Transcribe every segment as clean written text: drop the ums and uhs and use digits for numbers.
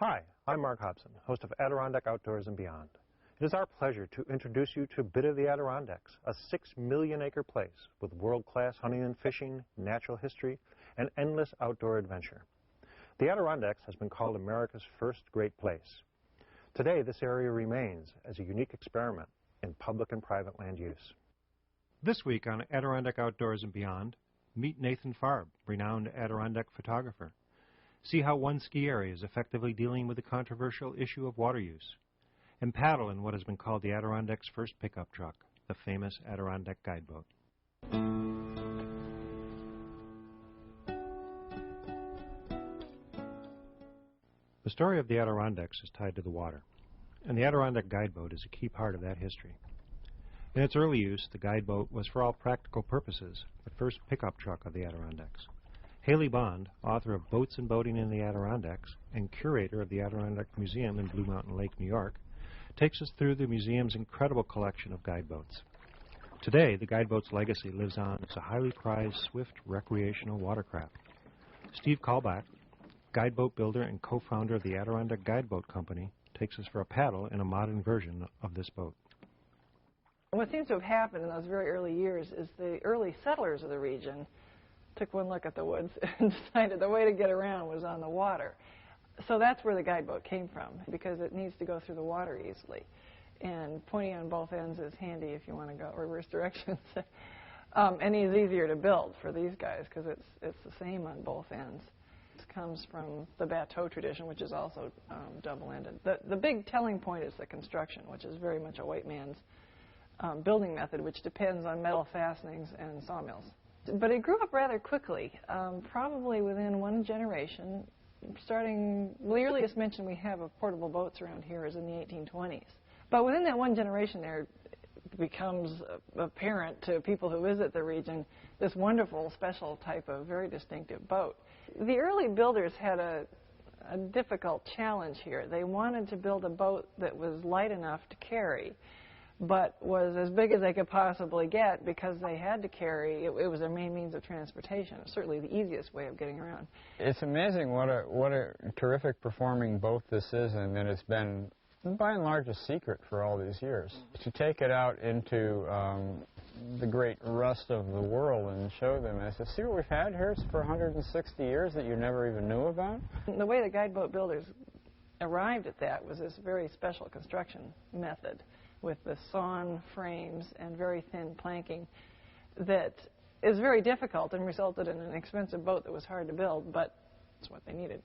Hi, I'm Mark Hobson, host of Adirondack Outdoors and Beyond. It is our pleasure to introduce you to a bit of the Adirondacks, a 6-million-acre place with world-class hunting and fishing, natural history, and endless outdoor adventure. The Adirondacks has been called America's first great place. Today, this area remains as a unique experiment in public and private land use. This week on Adirondack Outdoors and Beyond, meet Nathan Farb, renowned Adirondack photographer. See how one ski area is effectively dealing with the controversial issue of water use, and paddle in what has been called the Adirondack's first pickup truck, the famous Adirondack Guideboat. The story of the Adirondacks is tied to the water, and the Adirondack Guideboat is a key part of that history. In its early use, the Guideboat was for all practical purposes the first pickup truck of the Adirondacks. Haley Bond, author of Boats and Boating in the Adirondacks and curator of the Adirondack Museum in Blue Mountain Lake, New York, takes us through the museum's incredible collection of guideboats. Today, the Guideboat's legacy lives on as a highly prized, swift, recreational watercraft. Steve Kalbach, guideboat builder and co-founder of the Adirondack Guideboat Company, takes us for a paddle in a modern version of this boat. What seems to have happened in those very early years is the early settlers of the region took one look at the woods and decided the way to get around was on the water. So that's where the guideboat came from, because it needs to go through the water easily. And pointing on both ends is handy if you want to go reverse directions. And it's easier to build for these guys because it's the same on both ends. It comes from the bateau tradition, which is also double-ended. The big telling point is the construction, which is very much a white man's building method, which depends on metal fastenings and sawmills. But it grew up rather quickly, probably within one generation. Starting, the earliest mention we have of portable boats around here is in the 1820s. But within that one generation there becomes apparent to people who visit the region this wonderful, special type of very distinctive boat. The early builders had a difficult challenge here. They wanted to build a boat that was light enough to carry, but was as big as they could possibly get because they had to carry. It was their main means of transportation. It was certainly the easiest way of getting around. It's amazing what a terrific performing boat this is, and that it's been, by and large, a secret for all these years. To take it out into the great rest of the world and show them, I said, see what we've had here for 160 years that you never even knew about? The way the guideboat builders arrived at that was this very special construction method with the sawn frames and very thin planking that is very difficult and resulted in an expensive boat that was hard to build, but it's what they needed.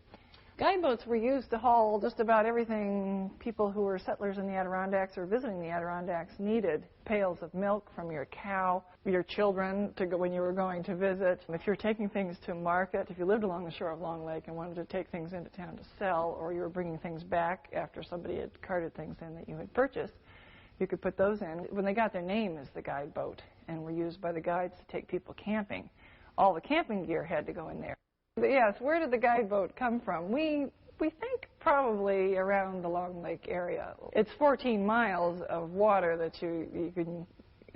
Guideboats were used to haul just about everything people who were settlers in the Adirondacks or visiting the Adirondacks needed. Pails of milk from your cow, your children to go when you were going to visit. If you're taking things to market, if you lived along the shore of Long Lake and wanted to take things into town to sell, or you were bringing things back after somebody had carted things in that you had purchased, you could put those in. When they got their name as the guideboat and were used by the guides to take people camping, all the camping gear had to go in there. But yes, where did the guideboat come from? We think probably around the Long Lake area. It's 14 miles of water that you can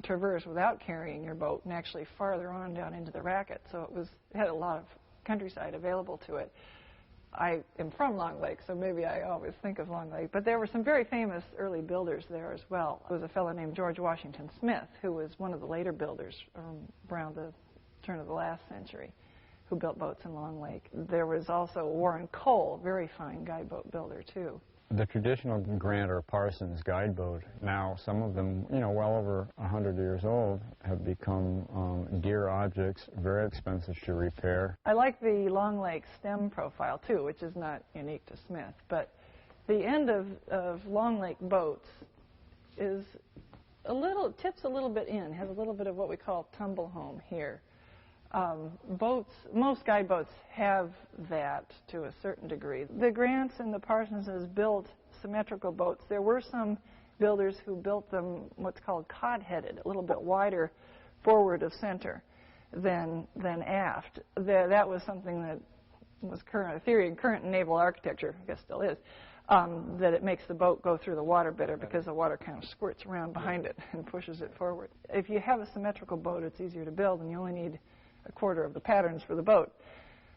traverse without carrying your boat, and actually farther on down into the Racket, so it had a lot of countryside available to it. I am from Long Lake, so maybe I always think of Long Lake. But there were some very famous early builders there as well. There was a fellow named George Washington Smith, who was one of the later builders around the turn of the last century, who built boats in Long Lake. There was also Warren Cole, very fine guideboat builder, too. The traditional Grant or Parsons guideboat, now some of them, well over 100 years old, have become dear objects, very expensive to repair. I like the Long Lake stem profile, too, which is not unique to Smith. But the end of Long Lake boats is tips a little bit in, has a little bit of what we call tumble home here. Most guideboats have that to a certain degree. The Grants and the Parsonses built symmetrical boats. There were some builders who built them what's called cod-headed, a little bit wider forward of center than aft. That was something that was a theory in current naval architecture, I guess still is, that it makes the boat go through the water better because the water kind of squirts around behind it and pushes it forward. If you have a symmetrical boat, it's easier to build, and you only need a quarter of the patterns for the boat.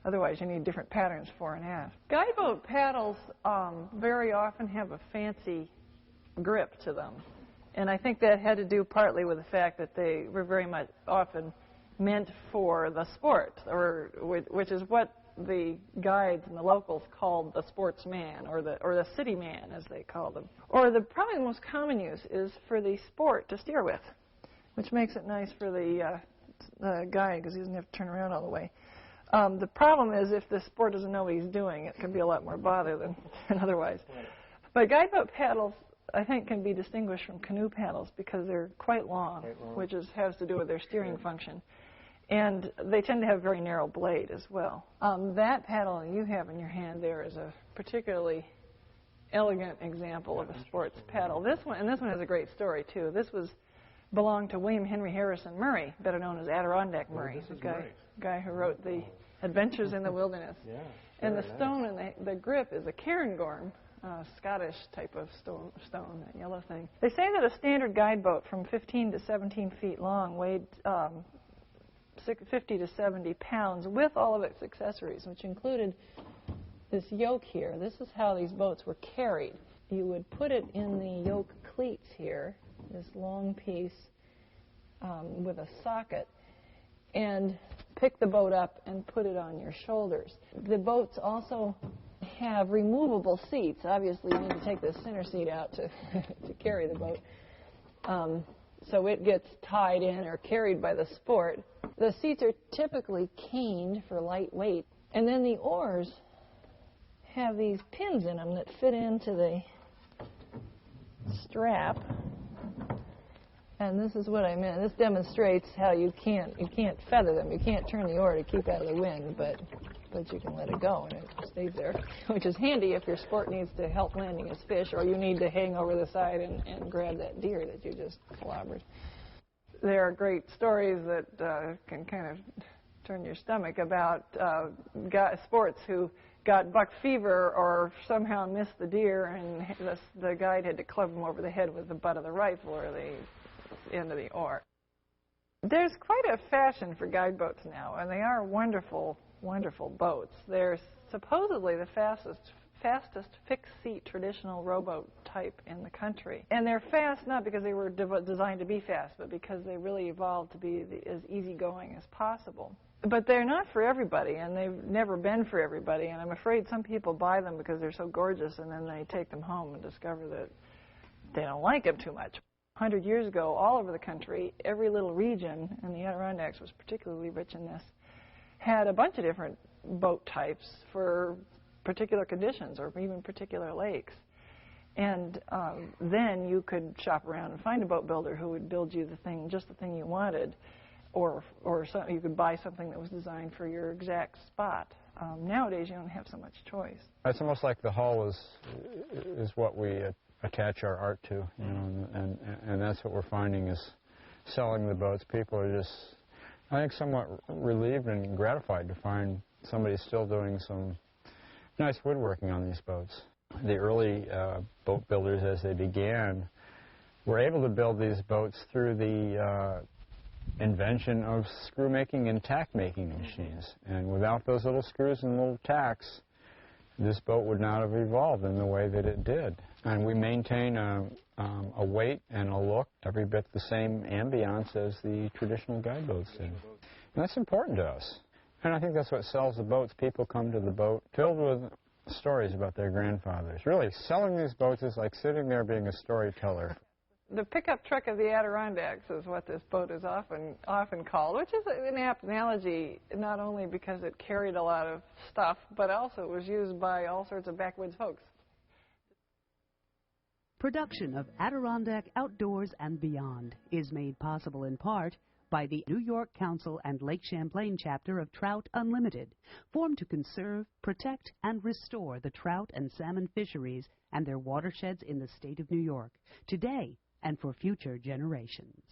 Otherwise, you need different patterns fore and aft. Guideboat paddles very often have a fancy grip to them. And I think that had to do partly with the fact that they were very much often meant for the sport, or which is what the guides and the locals called the sportsman, or the city man, as they call them. Or probably the most common use is for the sport to steer with, which makes it nice for the guide because he doesn't have to turn around all the way. The problem is if the sport doesn't know what he's doing, it can be a lot more bother than otherwise. But guideboat paddles, I think, can be distinguished from canoe paddles because they're quite long, which has to do with their steering function. And they tend to have a very narrow blade as well. That paddle you have in your hand there is a particularly elegant example of a sports paddle. This one has a great story, too. This belonged to William Henry Harrison Murray, better known as Adirondack Murray, the guy who wrote the Adventures in the Wilderness. Yeah, and the stone in the grip is a cairngorm, Scottish type of stone, that yellow thing. They say that a standard guideboat from 15 to 17 feet long weighed 50 to 70 pounds with all of its accessories, which included this yoke here. This is how these boats were carried. You would put it in the yoke cleats here, this long piece with a socket, and pick the boat up and put it on your shoulders. The boats also have removable seats. Obviously, you need to take the center seat out to carry the boat. So it gets tied in or carried by the sport. The seats are typically caned for light weight. And then the oars have these pins in them that fit into the strap. And this is what I meant. This demonstrates how you can't feather them. You can't turn the oar to keep out of the wind, but you can let it go and it stays there, which is handy if your sport needs to help landing its fish, or you need to hang over the side and grab that deer that you just clobbered. There are great stories that can kind of turn your stomach about sports who got buck fever or somehow missed the deer, and the guide had to club them over the head with the butt of the rifle or the end of the oar. There's quite a fashion for guideboats now, and they are wonderful, wonderful boats. They're supposedly the fastest fixed-seat traditional rowboat type in the country. And they're fast not because they were designed to be fast, but because they really evolved to be as easygoing as possible. But they're not for everybody, and they've never been for everybody, and I'm afraid some people buy them because they're so gorgeous, and then they take them home and discover that they don't like them too much. 100 years ago, all over the country, every little region, and the Adirondacks was particularly rich in this, had a bunch of different boat types for particular conditions or even particular lakes. And then you could shop around and find a boat builder who would build you just the thing you wanted, or you could buy something that was designed for your exact spot. Nowadays, you don't have so much choice. It's almost like the hull is what we attach our art to, you know, and that's what we're finding is selling the boats. People are just, I think, somewhat relieved and gratified to find somebody still doing some nice woodworking on these boats. The early boat builders, as they began, were able to build these boats through the invention of screw-making and tack-making machines. And without those little screws and little tacks, this boat would not have evolved in the way that it did. And we maintain a weight and a look, every bit the same ambiance as the traditional guideboats did. And that's important to us. And I think that's what sells the boats. People come to the boat filled with stories about their grandfathers. Really, selling these boats is like sitting there being a storyteller. The pickup truck of the Adirondacks is what this boat is often called, which is an apt analogy, not only because it carried a lot of stuff, but also it was used by all sorts of backwoods folks. Production of Adirondack Outdoors and Beyond is made possible in part by the New York Council and Lake Champlain chapter of Trout Unlimited, formed to conserve, protect, and restore the trout and salmon fisheries and their watersheds in the state of New York, today and for future generations.